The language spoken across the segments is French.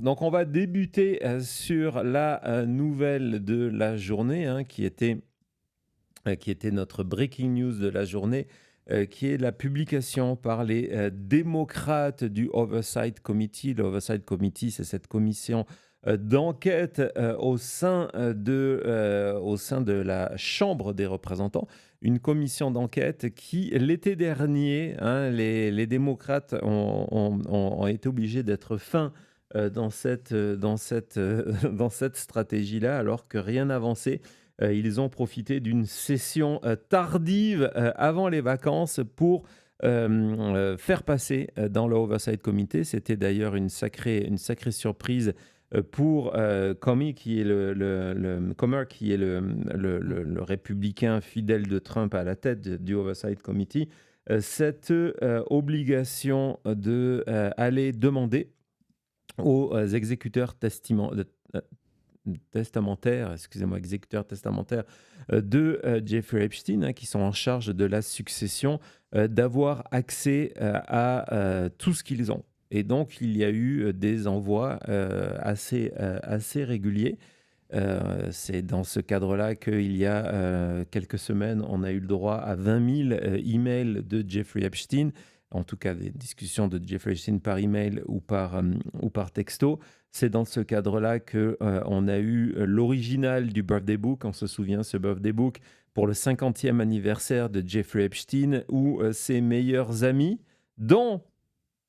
Donc on va débuter sur la nouvelle de la journée, hein, qui était notre breaking news de la journée, qui est la publication par les démocrates du Oversight Committee. Le Oversight Committee, c'est cette commission d'enquête au sein de la Chambre des représentants. Une commission d'enquête qui, l'été dernier, hein, les démocrates ont été obligés d'être fins dans cette stratégie-là, alors que rien n'avançait. Ils ont profité d'une session tardive avant les vacances pour faire passer dans le Oversight Committee. C'était d'ailleurs une sacrée surprise pour Comer, qui est le républicain fidèle de Trump à la tête du Oversight Committee, cette obligation de aller demander aux exécuteurs testamentaires de Jeffrey Epstein, hein, qui sont en charge de la succession, d'avoir accès à tout ce qu'ils ont. Et donc, il y a eu des envois assez réguliers. C'est dans ce cadre-là qu'il y a quelques semaines, on a eu le droit à 20 000 emails de Jeffrey Epstein, en tout cas des discussions de Jeffrey Epstein par email ou par texto. C'est dans ce cadre-là qu'on a eu l'original du birthday book. On se souvient, ce birthday book pour le 50e anniversaire de Jeffrey Epstein, où ses meilleurs amis, dont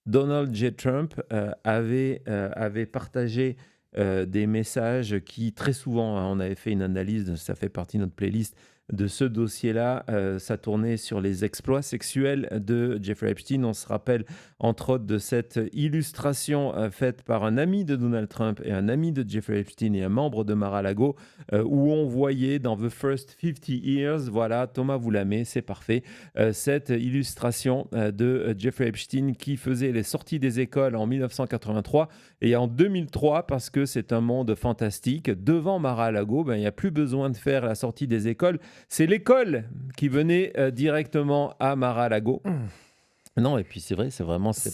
Donald J. Trump, avaient partagé des messages qui, très souvent, hein, on avait fait une analyse, ça fait partie de notre playlist, de ce dossier-là. Ça tournait sur les exploits sexuels de Jeffrey Epstein. On se rappelle, entre autres, de cette illustration faite par un ami de Donald Trump et un ami de Jeffrey Epstein et un membre de Mar-a-Lago, où on voyait dans The First 50 Years, voilà, Thomas vous la met, c'est parfait, cette illustration de Jeffrey Epstein qui faisait les sorties des écoles en 1983 et en 2003, parce que c'est un monde fantastique, devant Mar-a-Lago, ben, il n'y a plus besoin de faire la sortie des écoles. C'est l'école qui venait directement à Mar-a-Lago. Non, et puis c'est vrai, c'est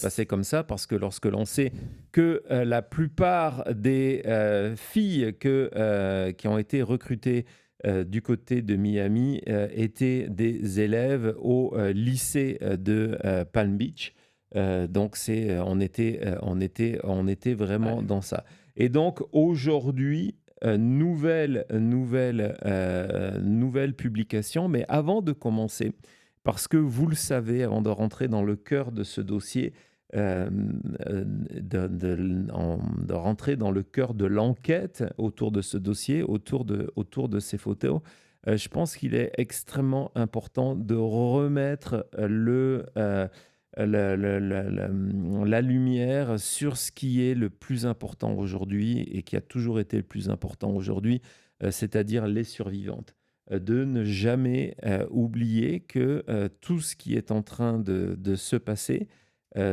passé comme ça, parce que lorsque l'on sait que la plupart des filles qui ont été recrutées du côté de Miami étaient des élèves au lycée de Palm Beach. Donc on était vraiment Ouais. dans ça. Et donc aujourd'hui, nouvelle publication. Mais avant de commencer, parce que vous le savez, avant de rentrer dans le cœur de ce dossier, de rentrer dans le cœur de l'enquête autour de ce dossier, autour de ces photos, je pense qu'il est extrêmement important de remettre la lumière sur ce qui est le plus important aujourd'hui et qui a toujours été le plus important aujourd'hui, c'est-à-dire les survivantes. De ne jamais oublier que tout ce qui est en train de se passer,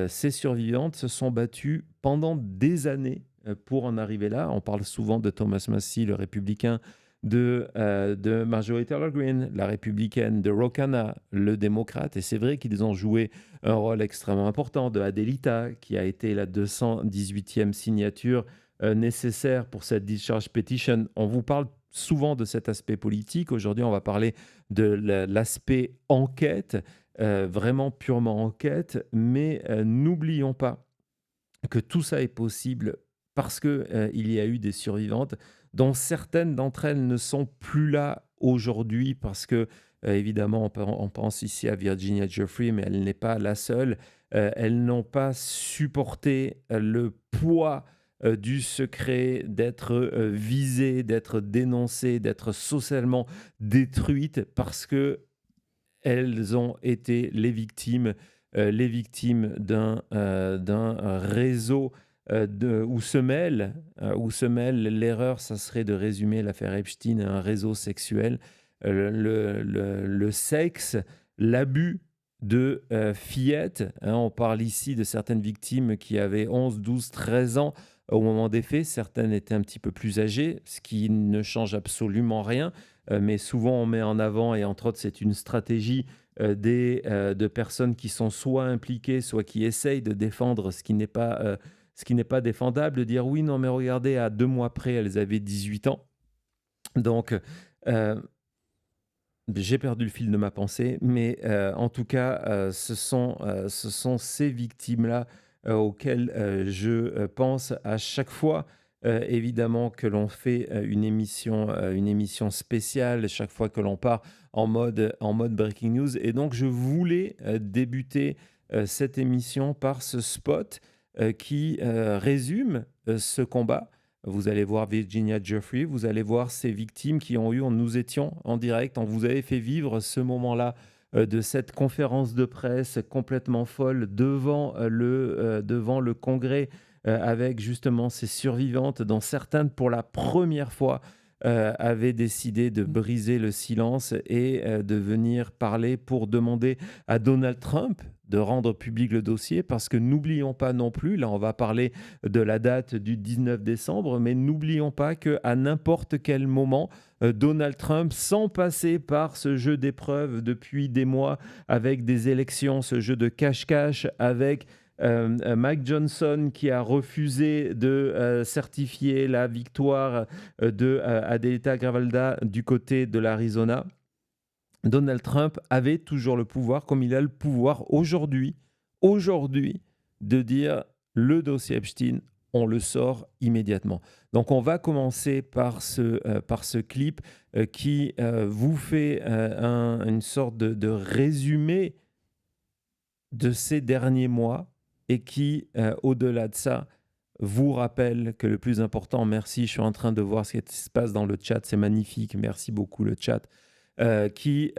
ces survivantes se sont battues pendant des années pour en arriver là. On parle souvent de Thomas Massie, le républicain, de Marjorie Taylor Greene, la républicaine, de Ro Khanna, le démocrate. Et c'est vrai qu'ils ont joué un rôle extrêmement important, de Adelita, qui a été la 218e signature nécessaire pour cette discharge petition. On vous parle souvent de cet aspect politique. Aujourd'hui, on va parler de l'aspect enquête, vraiment purement enquête. Mais n'oublions pas que tout ça est possible parce que il y a eu des survivantes dont certaines d'entre elles ne sont plus là aujourd'hui, parce que évidemment on pense ici à Virginia Giuffre, mais elle n'est pas la seule. Elles n'ont pas supporté le poids du secret, d'être visées, d'être dénoncées, d'être socialement détruites, parce que elles ont été les victimes d'un réseau où se mêle l'erreur. Ça serait de résumer l'affaire Epstein à un réseau sexuel, le sexe, l'abus de fillettes, hein. On parle ici de certaines victimes qui avaient 11, 12, 13 ans au moment des faits. Certaines étaient un petit peu plus âgées, ce qui ne change absolument rien. Mais souvent on met en avant, et entre autres c'est une stratégie de personnes qui sont soit impliquées, soit qui essayent de défendre ce qui n'est pas ce qui n'est pas défendable de dire: «Oui, non, mais regardez, à 2 mois près, elles avaient 18 ans». Donc, heu, j'ai perdu le fil de ma pensée, mais en tout cas, ce sont ces victimes-là, auxquelles, je pense à chaque fois, évidemment que l'on fait, une émission spéciale, chaque fois que l'on part en mode breaking news, et donc je voulais, débuter, cette émission par ce spot, qui, résume, ce combat. Vous allez voir Virginia Giuffre, vous allez voir ces victimes qui ont eu, nous étions en direct, on vous avait fait vivre ce moment-là, de cette conférence de presse complètement folle devant le Congrès, avec justement ces survivantes dont certaines, pour la première fois, avaient décidé de briser le silence et de venir parler pour demander à Donald Trump de rendre public le dossier, parce que n'oublions pas non plus, là on va parler de la date du 19 décembre, mais n'oublions pas qu'à n'importe quel moment, Donald Trump, sans passer par ce jeu d'épreuves depuis des mois, avec des élections, ce jeu de cache-cache, avec Mike Johnson qui a refusé de certifier la victoire de Adelita Gravalda du côté de l'Arizona, Donald Trump avait toujours le pouvoir, comme il a le pouvoir aujourd'hui, de dire: le dossier Epstein, on le sort immédiatement. Donc on va commencer par ce clip qui vous fait une sorte de résumé de ces derniers mois, et qui, au-delà de ça, vous rappelle que le plus important, merci, je suis en train de voir ce qui se passe dans le chat, c'est magnifique, merci beaucoup le chat, qui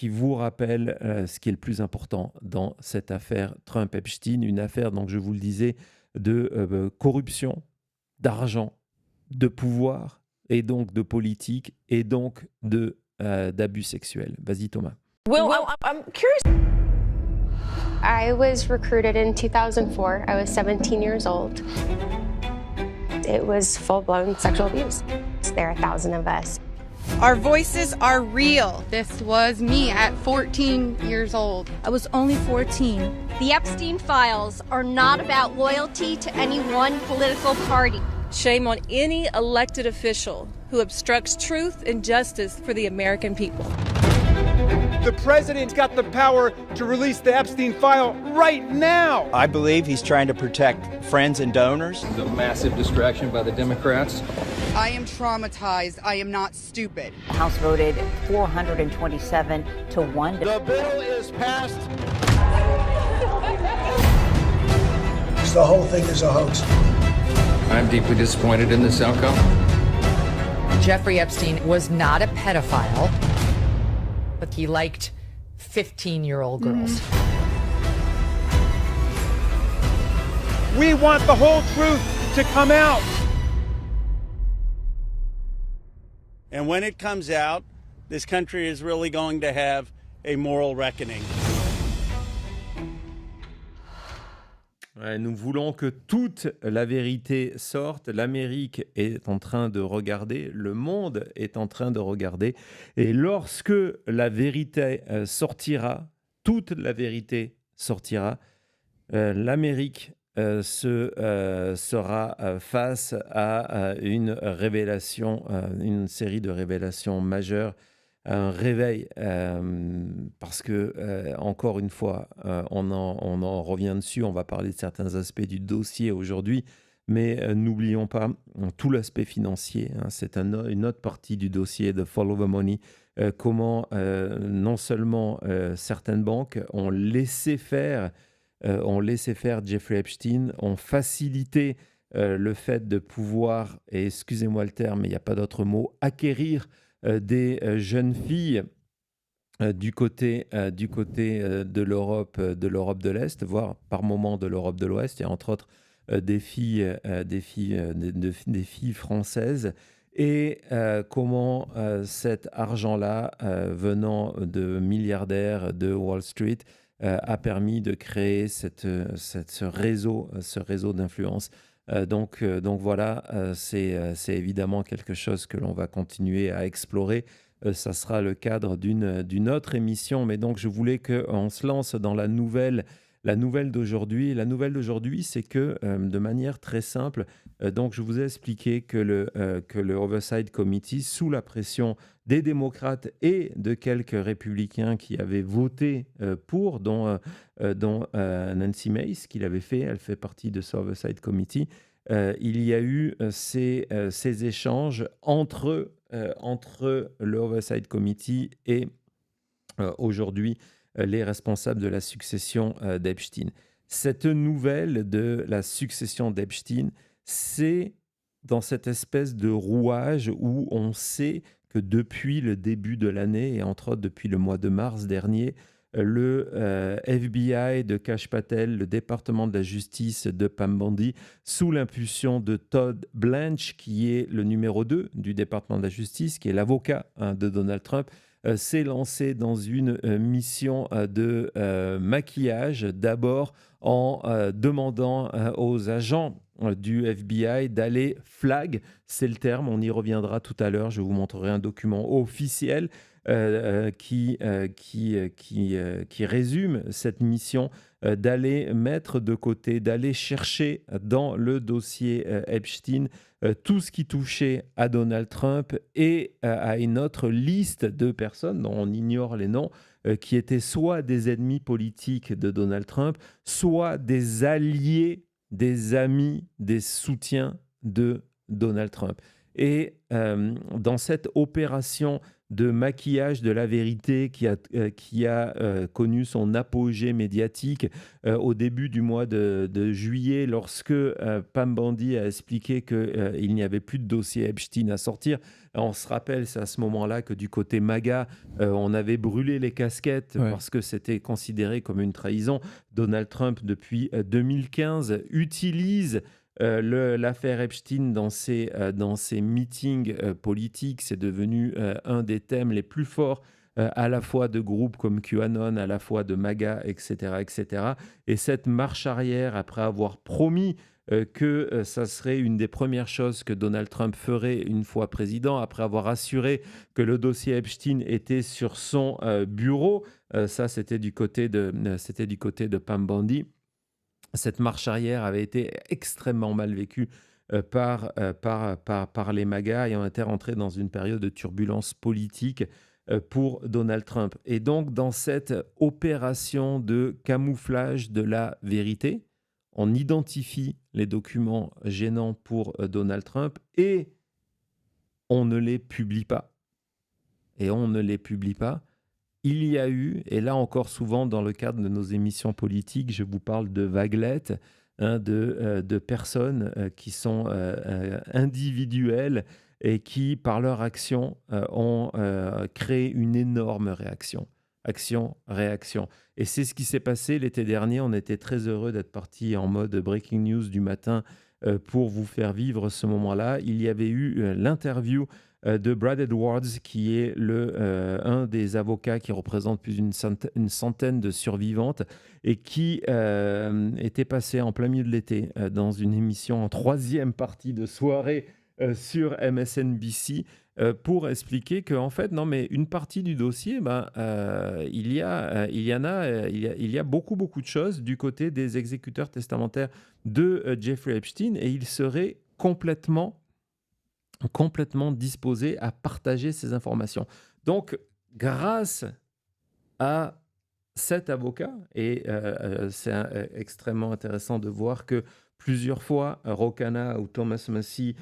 vous rappelle ce qui est le plus important dans cette affaire Trump-Epstein, une affaire, donc je vous le disais, de corruption, d'argent, de pouvoir, et donc de politique, et donc d'abus sexuels. Vas-y Thomas. Well, I'm curious. I was recruited in 2004. I was 17 years old. It was full-blown sexual abuse. There are 1,000 of us. Our voices are real. This was me at 14 years old. I was only 14. The Epstein files are not about loyalty to any one political party. Shame on any elected official who obstructs truth and justice for the American people. The president's got the power to release the Epstein file right now. I believe he's trying to protect friends and donors. The massive distraction by the Democrats. I am traumatized. I am not stupid. The House voted 427 to 1. The bill is passed. The whole thing is a hoax. I'm deeply disappointed in this outcome. Jeffrey Epstein was not a pedophile, but he liked 15-year-old girls. We want the whole truth to come out. And when it comes out, this country is really going to have a moral reckoning. Ouais, nous voulons que toute la vérité sorte. L'Amérique est en train de regarder, le monde est en train de regarder. Et lorsque la vérité sortira, toute la vérité sortira, l'Amérique sera face à une révélation, une série de révélations majeures, un réveil, parce que, encore une fois, on en revient dessus, on va parler de certains aspects du dossier aujourd'hui, mais n'oublions pas tout l'aspect financier, hein, c'est une autre partie du dossier de Follow the Money, comment non seulement certaines banques ont laissé faire Jeffrey Epstein, ont facilité le fait de pouvoir, et excusez-moi le terme, mais il n'y a pas d'autre mot, acquérir des jeunes filles du côté de l'Europe de l'Est, voire par moment de l'Europe de l'Ouest. Il y a entre autres des filles françaises, et comment cet argent-là, venant de milliardaires de Wall Street, a permis de créer ce réseau d'influence. Donc voilà, c'est évidemment quelque chose que l'on va continuer à explorer. Ça sera le cadre d'une autre émission, mais donc je voulais qu'on se lance dans la nouvelle La nouvelle d'aujourd'hui, c'est que de manière très simple, donc je vous ai expliqué que le Oversight Committee, sous la pression des démocrates et de quelques républicains qui avaient voté pour, dont Nancy Mace, qui l'avait fait, elle fait partie de ce Oversight Committee, il y a eu ces échanges entre le Oversight Committee et aujourd'hui les responsables de la succession d'Epstein. Cette nouvelle de la succession d'Epstein, c'est dans cette espèce de rouage où on sait que depuis le début de l'année, et entre autres depuis le mois de mars dernier, le FBI de Kash Patel, le département de la justice de Pam Bondi, sous l'impulsion de Todd Blanche, qui est le numéro 2 du département de la justice, qui est l'avocat de Donald Trump, s'est lancé dans une mission de maquillage, d'abord en demandant aux agents du FBI d'aller flag, c'est le terme, on y reviendra tout à l'heure, je vous montrerai un document officiel qui résume cette mission, d'aller mettre de côté, d'aller chercher dans le dossier Epstein tout ce qui touchait à Donald Trump et à une autre liste de personnes dont on ignore les noms, qui étaient soit des ennemis politiques de Donald Trump, soit des alliés, des amis, des soutiens de Donald Trump. Et dans cette opération de maquillage de la vérité qui a connu son apogée médiatique au début du mois de juillet, lorsque Pam Bondi a expliqué qu'il n'y avait plus de dossier Epstein à sortir. On se rappelle, c'est à ce moment-là que du côté MAGA, on avait brûlé les casquettes parce que c'était considéré comme une trahison. Donald Trump, depuis 2015, utilise l'affaire Epstein dans ses meetings politiques. C'est devenu un des thèmes les plus forts, à la fois de groupes comme QAnon, à la fois de MAGA, etc., etc. Et cette marche arrière, après avoir promis que ça serait une des premières choses que Donald Trump ferait une fois président, après avoir assuré que le dossier Epstein était sur son bureau, ça c'était du côté de Pam Bondi. Cette marche arrière avait été extrêmement mal vécue par les MAGA et on était rentré dans une période de turbulence politique pour Donald Trump. Et donc, dans cette opération de camouflage de la vérité, on identifie les documents gênants pour Donald Trump et on ne les publie pas. Il y a eu, et là encore souvent dans le cadre de nos émissions politiques, je vous parle de vaguelettes, de personnes qui sont individuelles et qui, par leur action, ont créé une énorme réaction. Action-réaction. Et c'est ce qui s'est passé l'été dernier. On était très heureux d'être parti en mode breaking news du matin pour vous faire vivre ce moment-là. Il y avait eu l'interview de Brad Edwards, qui est un des avocats qui représente plus d'une centaine de survivantes et qui était passé en plein milieu de l'été dans une émission en troisième partie de soirée sur MSNBC pour expliquer qu'en fait, non, mais une partie du dossier, il y a beaucoup de choses du côté des exécuteurs testamentaires de Jeffrey Epstein et il serait complètement disposé à partager ces informations. Donc, grâce à cet avocat, et c'est extrêmement intéressant de voir que plusieurs fois, Ro Khanna ou Thomas Massie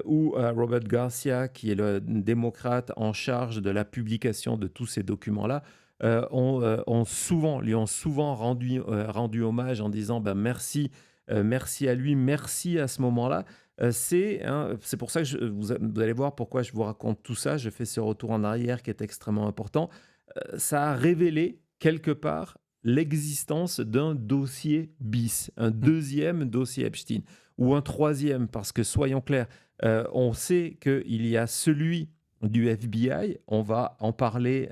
ou Robert Garcia, qui est le démocrate en charge de la publication de tous ces documents-là, lui ont souvent rendu hommage en disant merci à lui, merci à ce moment-là. C'est pour ça que vous allez voir pourquoi je vous raconte tout ça. Je fais ce retour en arrière qui est extrêmement important. Ça a révélé quelque part l'existence d'un dossier bis, un deuxième dossier Epstein ou un troisième, parce que soyons clairs, on sait qu'il y a celui du FBI, on va en parler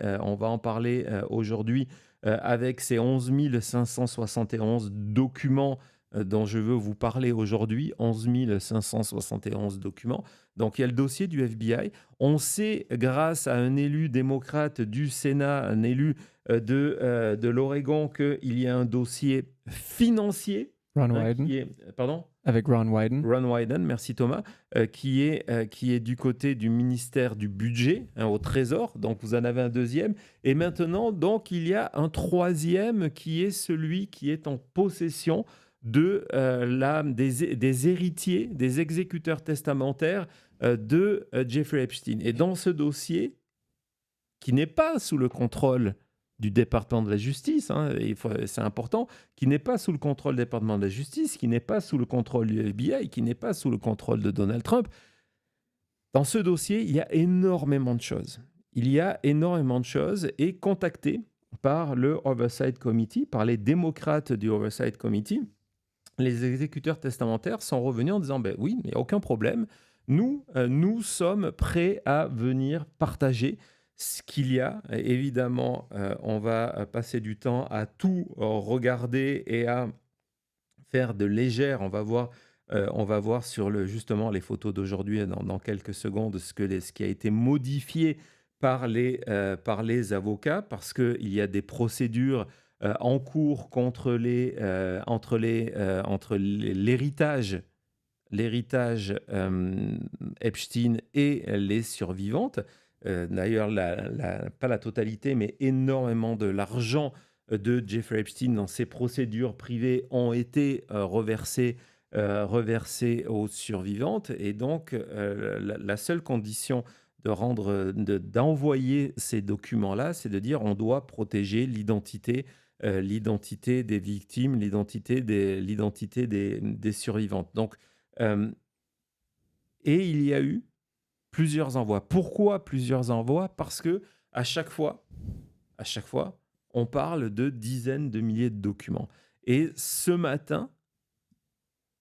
aujourd'hui avec ces 11 571 documents dont je veux vous parler aujourd'hui, 11 571 documents. Donc il y a le dossier du FBI. On sait, grâce à un élu démocrate du Sénat, un élu de l'Oregon, qu'il y a un dossier financier. Ron Wyden. Pardon ? Avec Ron Wyden. Ron Wyden, merci Thomas, qui est du côté du ministère du budget, au Trésor. Donc vous en avez un deuxième. Et maintenant, donc, il y a un troisième qui est celui qui est en possession des héritiers, des exécuteurs testamentaires de Jeffrey Epstein. Et dans ce dossier, qui n'est pas sous le contrôle du département de la justice, c'est important, qui n'est pas sous le contrôle du département de la justice, qui n'est pas sous le contrôle du FBI, qui n'est pas sous le contrôle de Donald Trump. Dans ce dossier, il y a énormément de choses. Et contacté par le Oversight Committee, par les démocrates du Oversight Committee, les exécuteurs testamentaires sont revenus en disant oui, il n'y a aucun problème, nous sommes prêts à venir partager ce qu'il y a. Évidemment, on va passer du temps à tout regarder et à faire de légères. On va voir sur justement les photos d'aujourd'hui dans quelques secondes ce qui a été modifié par les avocats, parce qu'il y a des procédures en cours contre l'héritage Epstein et les survivantes. D'ailleurs, pas la totalité, mais énormément de l'argent de Jeffrey Epstein dans ces procédures privées ont été reversés aux survivantes. Et donc, la seule condition d'envoyer ces documents-là, c'est de dire on doit protéger l'identité des victimes, l'identité des survivantes. Donc, et il y a eu plusieurs envois. Pourquoi plusieurs envois ? Parce que à chaque fois, on parle de dizaines de milliers de documents. Et ce matin,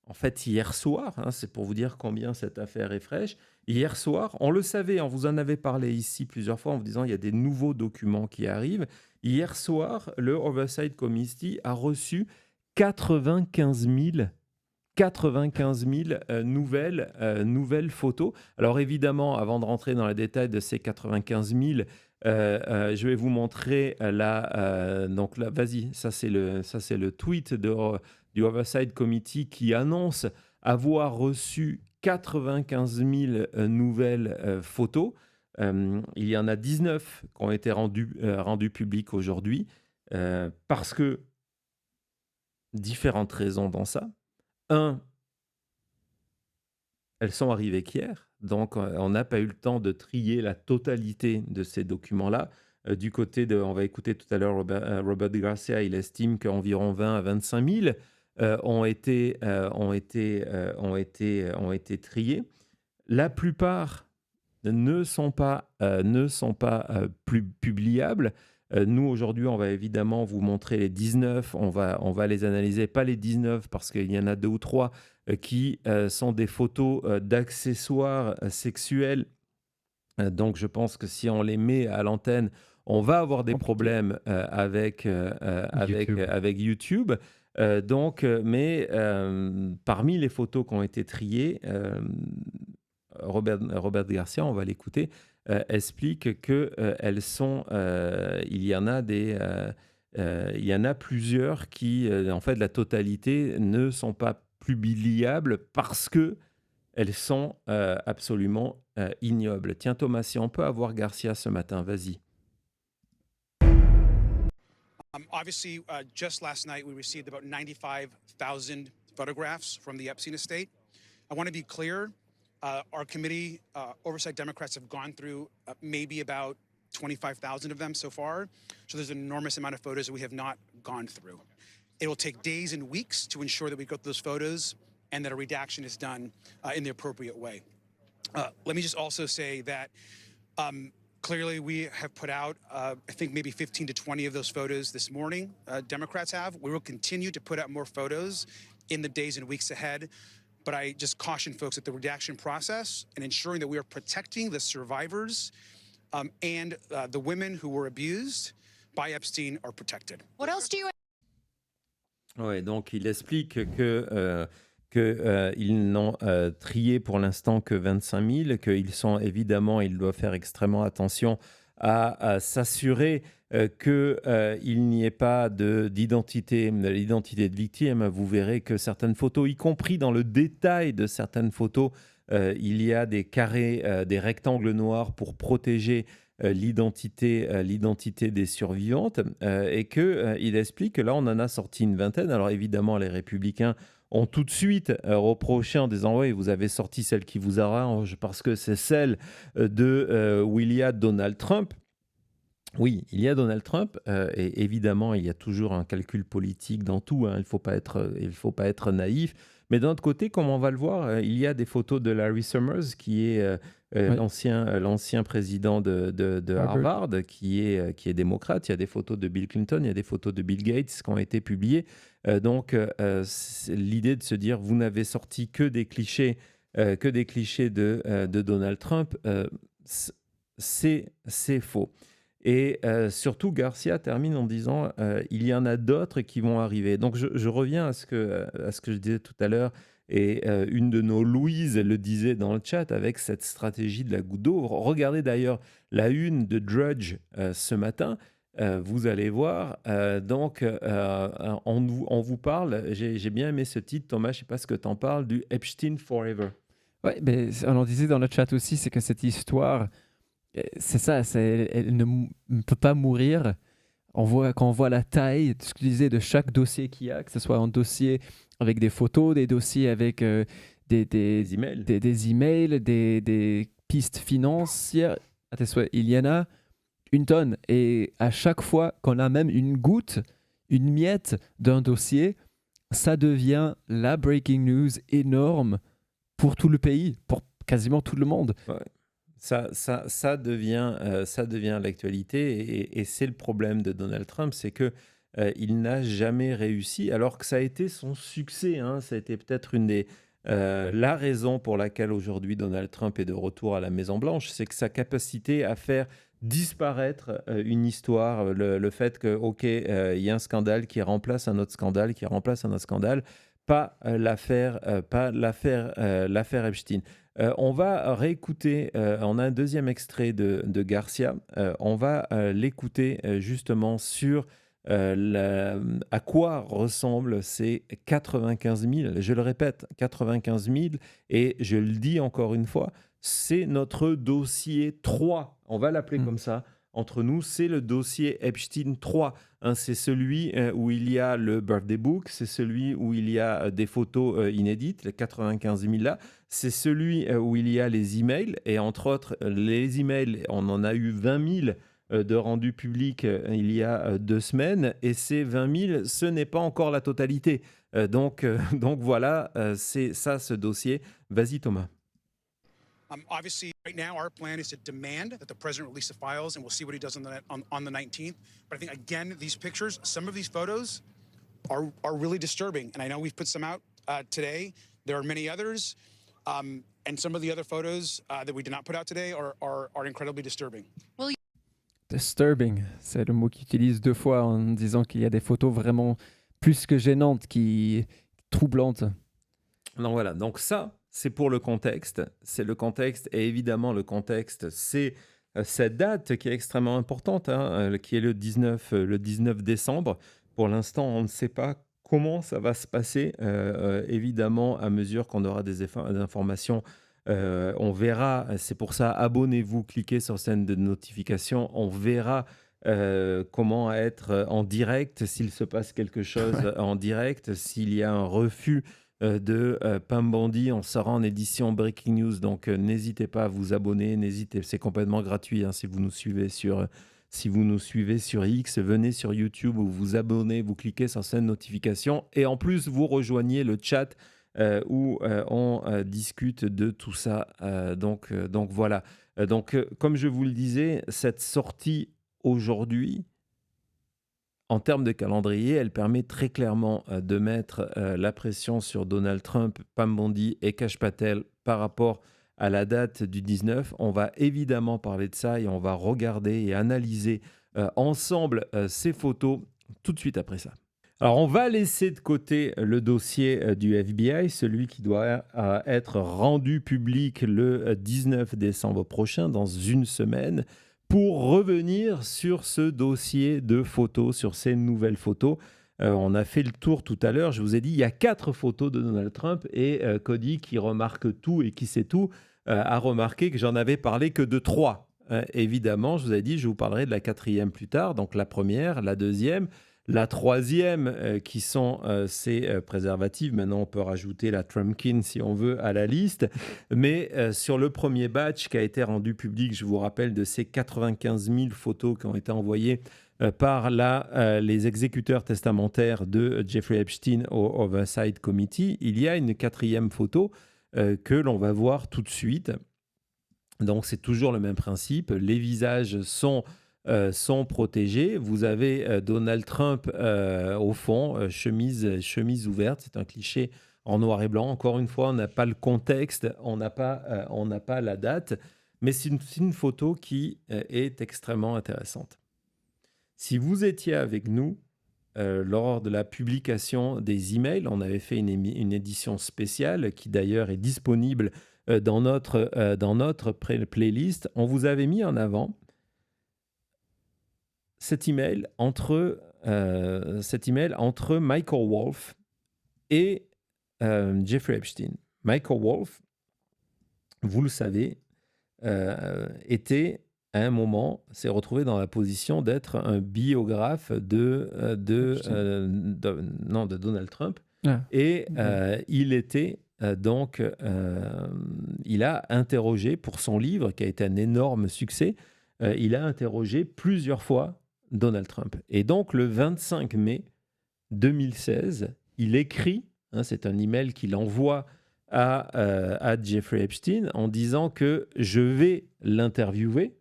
en fait hier soir, c'est pour vous dire combien cette affaire est fraîche, hier soir, on le savait, on vous en avait parlé ici plusieurs fois en vous disant il y a des nouveaux documents qui arrivent. Hier soir, le Oversight Committee a reçu 95 000 nouvelles photos. Alors évidemment, avant de rentrer dans les détails de ces 95 000, je vais vous montrer donc là, vas-y, ça c'est le tweet du Oversight Committee qui annonce avoir reçu 95 000 nouvelles photos. Il y en a 19 qui ont été rendues publiques aujourd'hui parce que différentes raisons dans ça. Un, elles sont arrivées qu'hier, donc on n'a pas eu le temps de trier la totalité de ces documents-là. Du côté on va écouter tout à l'heure Robert Garcia, il estime qu'environ 20 à 25 000 ont été triés. La plupart ne sont pas plus publiables. Nous, aujourd'hui, on va évidemment vous montrer les 19. On va les analyser, pas les 19, parce qu'il y en a 2 ou 3 qui sont des photos d'accessoires sexuels. Donc, je pense que si on les met à l'antenne, on va avoir des problèmes avec YouTube. Mais parmi les photos qui ont été triées, Robert Garcia, on va l'écouter, explique que elles sont, il y en a plusieurs qui, en fait, la totalité ne sont pas publiables parce que elles sont absolument ignobles. Tiens Thomas, si on peut avoir Garcia ce matin, vas-y. Obviously, just last night we received about 95,000 photographs from the Epstein estate. I want to be clear. Our committee, Oversight Democrats, have gone through maybe about 25,000 of them so far. So there's an enormous amount of photos that we have not gone through. It will take days and weeks to ensure that we go through those photos and that a redaction is done in the appropriate way. Let me just also say that clearly we have put out, I think maybe 15 to 20 of those photos this morning, Democrats have. We will continue to put out more photos in the days and weeks ahead. But I just caution folks that the redaction process and ensuring that we are protecting the survivors and the women who were abused by Epstein are protected. What else do you... Ouais, donc il explique qu'ils n'ont trié pour l'instant que 25 000, qu'ils sont évidemment, ils doivent faire extrêmement attention à s'assurer qu'il n'y ait pas l'identité de victime. Vous verrez que certaines photos, y compris dans le détail de certaines photos, il y a des carrés, des rectangles noirs pour protéger l'identité des survivantes, et qu'il explique que là, on en a sorti une vingtaine. Alors évidemment, les républicains ont tout de suite reproché en disant oui, vous avez sorti celle qui vous arrange parce que c'est celle où il y a Donald Trump. Oui, il y a Donald Trump, et évidemment, il y a toujours un calcul politique dans tout, hein, il ne faut pas être naïf. Mais d'un autre côté, comme on va le voir, il y a des photos de Larry Summers, qui est l'ancien président de Harvard, qui est démocrate. Il y a des photos de Bill Clinton, il y a des photos de Bill Gates qui ont été publiées. C'est l'idée de se dire, vous n'avez sorti que des clichés de Donald Trump, c'est faux. Et surtout, Garcia termine en disant il y en a d'autres qui vont arriver. Donc, je reviens à ce que je disais tout à l'heure, et une de nos Louise le disait dans le chat avec cette stratégie de la goutte d'eau. Regardez d'ailleurs la une de Drudge ce matin. Vous allez voir. On vous parle. J'ai bien aimé ce titre, Thomas. Je ne sais pas ce que tu en parles, du Epstein Forever. Oui, mais on en disait dans le chat aussi, c'est que cette histoire. C'est ça, elle ne peut pas mourir. Quand on voit la taille, ce que je disais, de chaque dossier qu'il y a, que ce soit un dossier avec des photos, des dossiers avec des emails, des pistes financières, il y en a une tonne. Et à chaque fois qu'on a même une goutte, une miette d'un dossier, ça devient la breaking news énorme pour tout le pays, pour quasiment tout le monde. Ouais. Ça devient l'actualité, et c'est le problème de Donald Trump, c'est que il n'a jamais réussi, alors que ça a été son succès, hein, ça a été peut-être la raison pour laquelle aujourd'hui Donald Trump est de retour à la Maison-Blanche, c'est que sa capacité à faire disparaître une histoire, le fait que, il y a un scandale qui remplace un autre scandale, qui remplace un autre scandale, pas l'affaire Epstein. On va réécouter, on a un deuxième extrait de Garcia, on va l'écouter justement sur à quoi ressemblent ces 95 000, je le répète, 95 000, et je le dis encore une fois, c'est notre dossier 3, on va l'appeler comme ça. Entre nous, c'est le dossier Epstein 3. Hein, c'est celui où il y a le birthday book, c'est celui où il y a des photos inédites, les 95 000 là. C'est celui où il y a les emails, et entre autres, les emails, on en a eu 20 000 de rendus publics il y a 2 semaines, et ces 20 000, ce n'est pas encore la totalité. Donc voilà, c'est ça ce dossier. Vas-y Thomas. Obviously, right now, our plan is to demand that the president release the files, and we'll see what he does on the 19th. But I think, again, these pictures, some of these photos are really disturbing. And I know we've put some out today. There are many others. And some of the other photos that we did not put out today are incredibly disturbing. Disturbing, c'est le mot qu'il utilise 2 fois en disant qu'il y a des photos vraiment plus que gênantes, troublantes. Non, voilà, donc ça, c'est pour le contexte. C'est le contexte, et évidemment, le contexte, c'est cette date qui est extrêmement importante, hein, qui est le 19 décembre. Pour l'instant, on ne sait pas comment ça va se passer. Évidemment, à mesure qu'on aura des informations, on verra. C'est pour ça, abonnez-vous, cliquez sur scène de notification. On verra comment être en direct, s'il se passe quelque chose en direct, s'il y a un refus de Pam Bondi, on sera en édition Breaking News, donc n'hésitez pas à vous abonner, c'est complètement gratuit, hein, si vous nous suivez sur X, venez sur YouTube, vous vous abonnez, vous cliquez sur cette notification, et en plus vous rejoignez le chat où on discute de tout ça, donc voilà. Comme je vous le disais, cette sortie aujourd'hui, en termes de calendrier, elle permet très clairement de mettre la pression sur Donald Trump, Pam Bondi et Kash Patel par rapport à la date du 19. On va évidemment parler de ça, et on va regarder et analyser ensemble ces photos tout de suite après ça. Alors, on va laisser de côté le dossier du FBI, celui qui doit être rendu public le 19 décembre prochain, dans une semaine, pour revenir sur ce dossier de photos, sur ces nouvelles photos. On a fait le tour tout à l'heure. Je vous ai dit, il y a 4 photos de Donald Trump et Cody, qui remarque tout et qui sait tout, a remarqué que j'en avais parlé que de 3. Évidemment, je vous ai dit, je vous parlerai de la 4e plus tard. Donc la première, la 2e, la 3e, qui sont ces préservatifs. Maintenant, on peut rajouter la Trumpkin si on veut à la liste. Mais sur le premier batch qui a été rendu public, je vous rappelle de ces 95 000 photos qui ont été envoyées par les exécuteurs testamentaires de Jeffrey Epstein au Oversight Committee, il y a une 4e photo que l'on va voir tout de suite. Donc, c'est toujours le même principe. Les visages sont protégés. Vous avez Donald Trump au fond, chemise ouverte. C'est un cliché en noir et blanc. Encore une fois, on n'a pas le contexte, on n'a pas la date, mais c'est une photo qui est extrêmement intéressante. Si vous étiez avec nous lors de la publication des emails, on avait fait une édition spéciale qui d'ailleurs est disponible dans notre playlist. On vous avait mis en avant cet email entre Michael Wolff et Jeffrey Epstein. Michael Wolff, vous le savez, était à un moment, s'est retrouvé dans la position d'être un biographe de Donald Trump. Et il était il a interrogé pour son livre, qui a été un énorme succès, il a interrogé plusieurs fois Donald Trump. Et donc, le 25 mai 2016, il écrit, c'est un email qu'il envoie à Jeffrey Epstein en disant que je vais l'interviewer.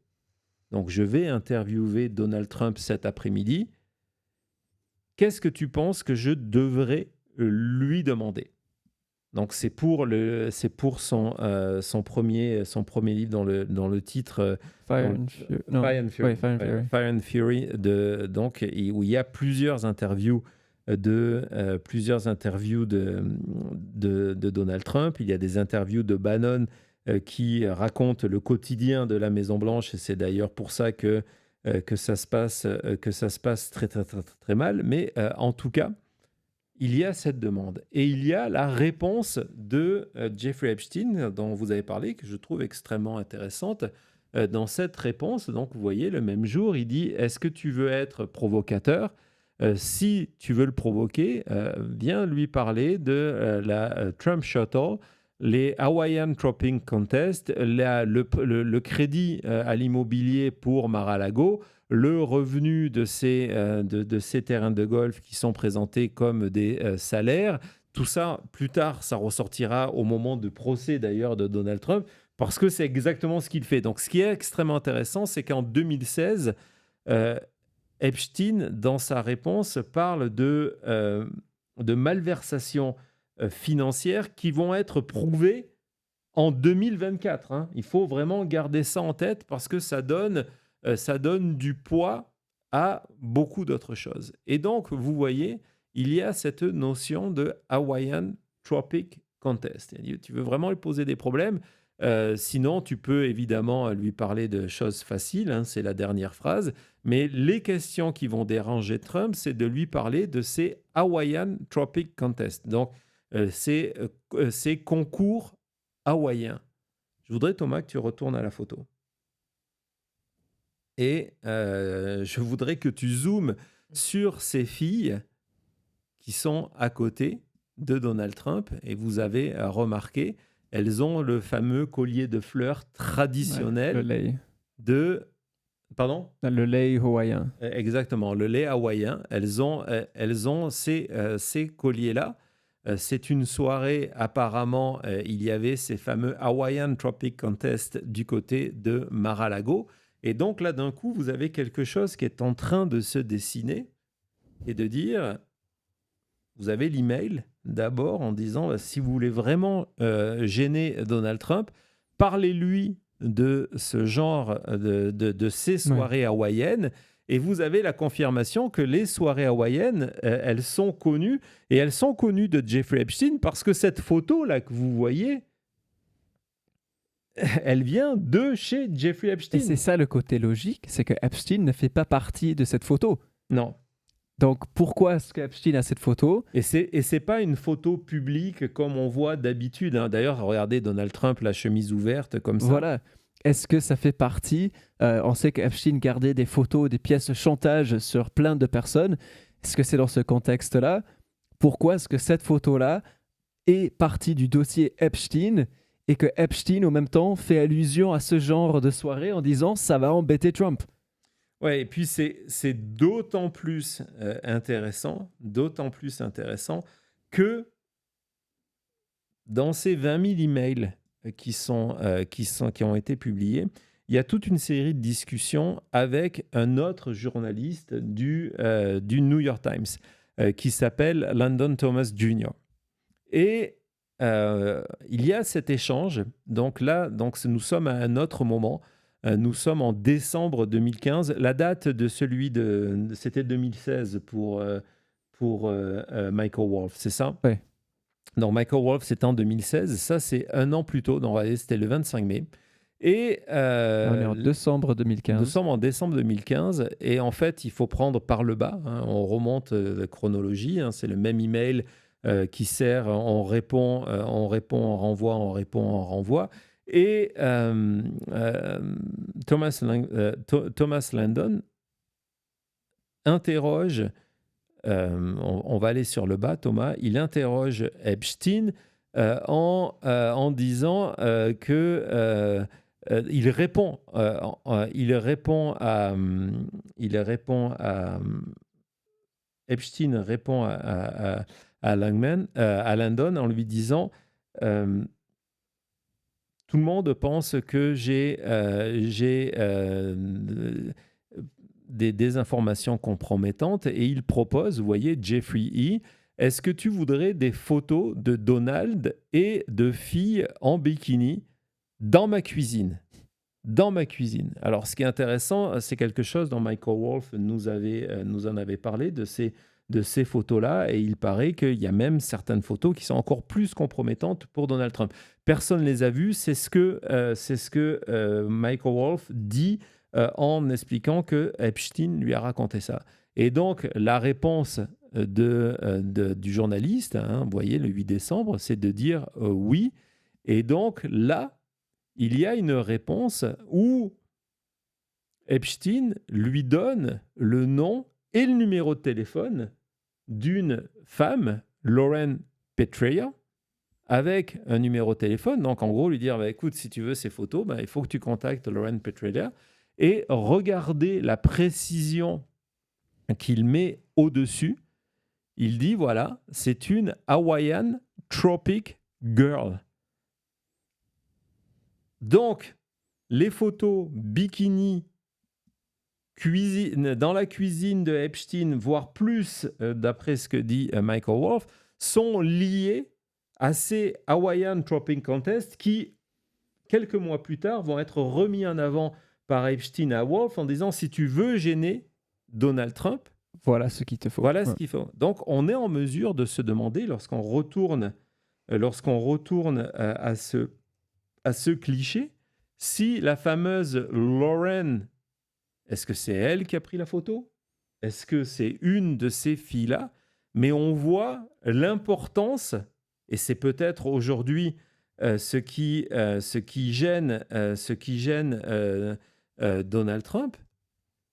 Donc, je vais interviewer Donald Trump cet après-midi. Qu'est-ce que tu penses que je devrais lui demander ? Donc, c'est pour son premier livre dans le titre Fire and Fury, où il y a plusieurs interviews de Donald Trump. Il y a des interviews de Bannon qui racontent le quotidien de la Maison-Blanche, et c'est d'ailleurs pour ça que ça se passe très, très, très, très mal. Mais en tout cas, il y a cette demande. Et il y a la réponse de Jeffrey Epstein, dont vous avez parlé, que je trouve extrêmement intéressante. Dans cette réponse, donc vous voyez, le même jour, il dit « Est-ce que tu veux être provocateur ? Si tu veux le provoquer, viens lui parler de la Trump Shuttle, les Hawaiian Tropping Contest, le crédit à l'immobilier pour Mar-a-Lago, le revenu de ces terrains de golf qui sont présentés comme des salaires. Tout ça, plus tard, ça ressortira au moment du procès d'ailleurs de Donald Trump, parce que c'est exactement ce qu'il fait. Donc, ce qui est extrêmement intéressant, c'est qu'en 2016, Epstein, dans sa réponse, parle de malversations financières qui vont être prouvées en 2024. Il faut vraiment garder ça en tête parce que ça donne du poids à beaucoup d'autres choses. Et donc, vous voyez, il y a cette notion de Hawaiian Tropic Contest. Tu veux vraiment lui poser des problèmes, sinon, tu peux évidemment lui parler de choses faciles, c'est la dernière phrase, mais les questions qui vont déranger Trump, c'est de lui parler de ces Hawaiian Tropic Contest. Donc, ces concours hawaïens. Je voudrais, Thomas, que tu retournes à la photo. Et je voudrais que tu zoomes sur ces filles qui sont à côté de Donald Trump. Et vous avez remarqué, elles ont le fameux collier de fleurs traditionnel le lei. Pardon ? Le lei hawaïen. Exactement, le lei hawaïen. Elles ont ces colliers-là. C'est une soirée, apparemment, il y avait ces fameux Hawaiian Tropic Contest du côté de Mar-a-Lago. Et donc là, d'un coup, vous avez quelque chose qui est en train de se dessiner et de dire, vous avez l'email d'abord en disant, si vous voulez vraiment gêner Donald Trump, parlez-lui de ce genre, de ces soirées hawaïennes Et vous avez la confirmation que les soirées hawaïennes, elles sont connues. Et elles sont connues de Jeffrey Epstein parce que cette photo-là que vous voyez, elle vient de chez Jeffrey Epstein. Et c'est ça le côté logique, c'est que Epstein ne fait pas partie de cette photo. Non. Donc pourquoi est-ce que Epstein a cette photo? Et c'est pas une photo publique comme on voit d'habitude. Hein. D'ailleurs, regardez Donald Trump, la chemise ouverte comme ça. Voilà. Est-ce que ça fait partie on sait qu'Epstein gardait des photos, des pièces de chantage sur plein de personnes. Est-ce que c'est dans ce contexte-là? Pourquoi est-ce que cette photo-là est partie du dossier Epstein et que Epstein, en même temps, fait allusion à ce genre de soirée en disant « ça va embêter Trump ». Ouais, et puis c'est d'autant plus intéressant que dans ces 20 000 emails qui ont été publiés, il y a toute une série de discussions avec un autre journaliste du New York Times qui s'appelle Landon Thomas Jr. Et il y a cet échange. Donc là, nous sommes à un autre moment. Nous sommes en décembre 2015. La date de c'était 2016 pour Michael Wolff, c'est ça? Oui. Donc Michael Wolff, c'était en 2016. Ça, c'est un an plus tôt. Donc, c'était le 25 mai. Et on est en décembre 2015. Nous sommes en décembre 2015. Et en fait, il faut prendre par le bas. Hein. On remonte la chronologie. Hein. C'est le même email qui sert. On répond, on renvoie, on répond, on renvoie. Et Thomas Landon interroge, on va aller sur le bas, Thomas, il interroge Epstein en disant que il répond à Epstein répond à Landon en lui disant tout le monde pense que j'ai des informations compromettantes et il propose, vous voyez, Jeffrey E., est-ce que tu voudrais des photos de Donald et de filles en bikini dans ma cuisine? Dans ma cuisine. Alors, ce qui est intéressant, c'est quelque chose dont Michael Wolff nous en avait parlé de ces photos-là, et il paraît qu'il y a même certaines photos qui sont encore plus compromettantes pour Donald Trump. Personne ne les a vues, c'est ce que Michael Wolff dit en expliquant que Epstein lui a raconté ça. Et donc, la réponse du journaliste, hein, vous voyez, le 8 décembre, c'est de dire oui. Et donc, là, il y a une réponse où Epstein lui donne le nom et le numéro de téléphone d'une femme, Lauren Petreya, avec un numéro de téléphone. Donc, en gros, lui dire, écoute, si tu veux ces photos, il faut que tu contactes Lauren Petreya. Et regardez la précision qu'il met au-dessus. Il dit, voilà, c'est une Hawaiian Tropic Girl. Donc, les photos bikini, dans la cuisine de Epstein, voire plus, d'après ce que dit Michael Wolff, sont liées à ces Hawaiian Tropic Contest qui, quelques mois plus tard, vont être remis en avant par Epstein à Wolff en disant, si tu veux gêner Donald Trump, voilà ce qu'il te faut. Voilà ce qu'il faut. Donc, on est en mesure de se demander, lorsqu'on retourne à ce cliché, si la fameuse Lauren, est-ce que c'est elle qui a pris la photo? Est-ce que c'est une de ces filles-là? Mais on voit l'importance, et c'est peut-être aujourd'hui ce qui gêne Donald Trump,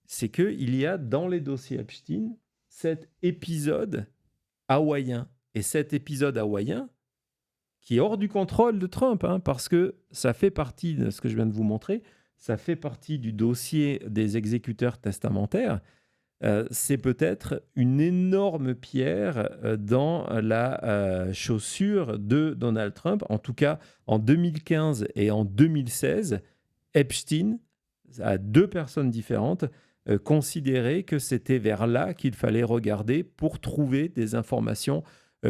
c'est qu'il y a dans les dossiers Epstein cet épisode hawaïen. Et cet épisode hawaïen, qui est hors du contrôle de Trump, hein, parce que ça fait partie de ce que je viens de vous montrer, ça fait partie du dossier des exécuteurs testamentaires, c'est peut-être une énorme pierre dans la chaussure de Donald Trump. En tout cas, en 2015 et en 2016, Epstein, à deux personnes différentes, considérait que c'était vers là qu'il fallait regarder pour trouver des informations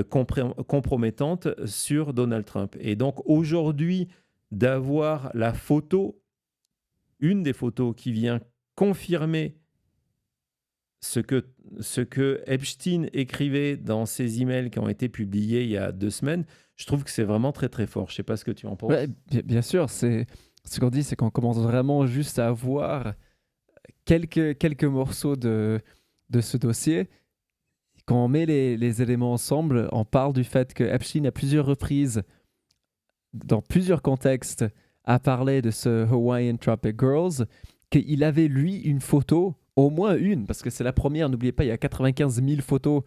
compromettantes sur Donald Trump. Et donc aujourd'hui, d'avoir la photo, une des photos qui vient confirmer ce que Epstein écrivait dans ses emails qui ont été publiés il y a 2 semaines, je trouve que c'est vraiment très très fort. Je sais pas ce que tu en penses. Ouais, bien sûr, c'est ce qu'on dit, c'est qu'on commence vraiment juste à voir quelques morceaux de ce dossier. Quand on met les éléments ensemble, on parle du fait que Epstein, à plusieurs reprises, dans plusieurs contextes, a parlé de ce Hawaiian Tropic Girls, qu'il avait, lui, une photo, au moins une, parce que c'est la première, n'oubliez pas, il y a 95 000 photos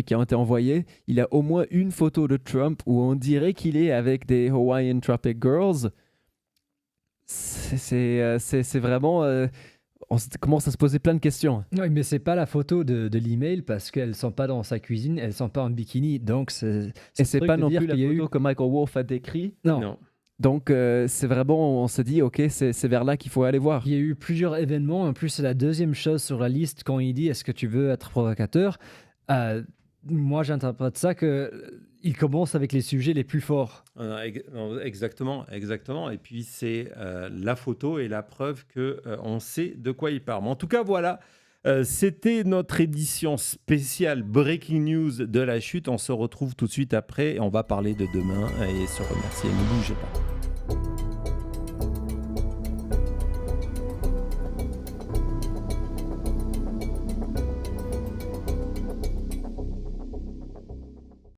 qui ont été envoyées. Il a au moins une photo de Trump où on dirait qu'il est avec des Hawaiian Tropic Girls. C'est vraiment... on commence à se poser plein de questions. Oui, mais c'est pas la photo de l'email parce qu'elles ne sont pas dans sa cuisine, elles ne sont pas en bikini. Donc Et c'est pas non plus la photo que Michael Wolff a décrit. Non. Donc, c'est vraiment, on se dit, OK, c'est vers là qu'il faut aller voir. Il y a eu plusieurs événements. En plus, c'est la deuxième chose sur la liste quand il dit « Est-ce que tu veux être provocateur ?» Moi, j'interprète ça qu'il commence avec les sujets les plus forts. Exactement. Et puis, c'est la photo et la preuve qu'on sait de quoi il parle. Mais en tout cas, voilà. C'était notre édition spéciale Breaking News de la chute. On se retrouve tout de suite après et on va parler de demain et se remercier. Ne bougez pas.